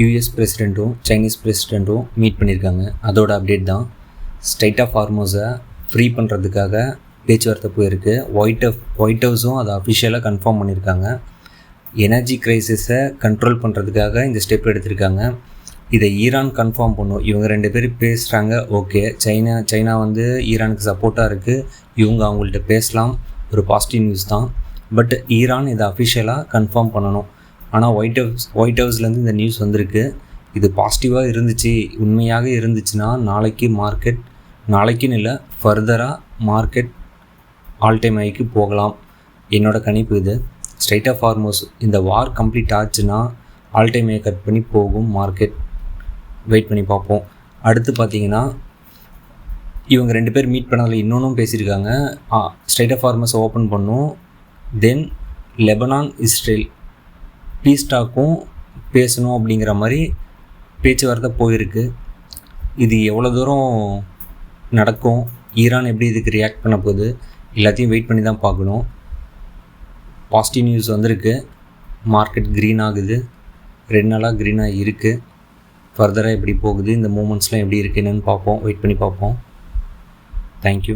US பிரசிடெண்ட்டும் Chinese பிரசிடெண்ட்டும் meet பண்ணியிருக்காங்க. அதோட update தான். ஸ்ட்ரைட் ஆஃப் ஹார்மோஸை ஃப்ரீ பண்ணுறதுக்காக பேச்சுவார்த்தை போயிருக்கு. ஒயிட் ஹவுஸும் அதை அஃபிஷியலாக கன்ஃபார்ம் பண்ணியிருக்காங்க. எனர்ஜி க்ரைசிஸை கண்ட்ரோல் பண்ணுறதுக்காக இந்த ஸ்டெப் எடுத்திருக்காங்க. இதை ஈரான் கன்ஃபார்ம் பண்ணும். இவங்க 2 பேர் பேசுகிறாங்க, ஓகே. சைனா வந்து ஈரானுக்கு சப்போர்ட்டாக இருக்குது, இவங்க அவங்கள்ட்ட பேசலாம், ஒரு பாசிட்டிவ் நியூஸ் தான். பட் ஈரான் இதை அஃபிஷியலாக கன்ஃபார்ம் பண்ணணும். ஆனால் ஒயிட் ஹவுஸ்லேருந்து இந்த நியூஸ் வந்திருக்கு. இது பாசிட்டிவாக இருந்துச்சு, உண்மையாக இருந்துச்சுன்னா நாளைக்குன்னு இல்லை, ஃபர்தராக மார்க்கெட் ஆல் டைம் ஹைக்கு போகலாம். என்னோடய கணிப்பு இது. ஸ்ட்ரைட் ஆஃப் ஹார்மோஸ் இந்த வார் கம்ப்ளீட் ஆச்சுன்னா ஆல் டைம் ஹை கட் பண்ணி போகும் மார்க்கெட். வெயிட் பண்ணி பார்ப்போம். அடுத்து பார்த்தீங்கன்னா இவங்க 2 பேர் மீட் பண்ணதில் இன்னொன்றும் பேசியிருக்காங்க. ஸ்ட்ரைட் ஆஃப் ஹார்மஸ் ஓப்பன் பண்ணும். தென் லெபனான் இஸ்ரேல் பீஸ் டாக்கும் பேசணும் அப்படிங்கிற மாதிரி பேச்சுவார்த்தை போயிருக்கு. இது எவ்வளோ தூரம் நடக்கும், ஈரான் எப்படி இதுக்கு ரியாக்ட் பண்ண போகுது, எல்லாத்தையும் வெயிட் பண்ணி தான் பார்க்கணும். பாசிட்டிவ் நியூஸ் வந்திருக்கு. மார்க்கெட் க்ரீன் ஆகுது, 2 நாளாக க்ரீனாக இருக்குது. ஃபர்தராக எப்படி போகுது, இந்த மூமெண்ட்ஸ்லாம் எப்படி இருக்குன்னு பார்ப்போம். வெயிட் பண்ணி பார்ப்போம். தேங்க்யூ.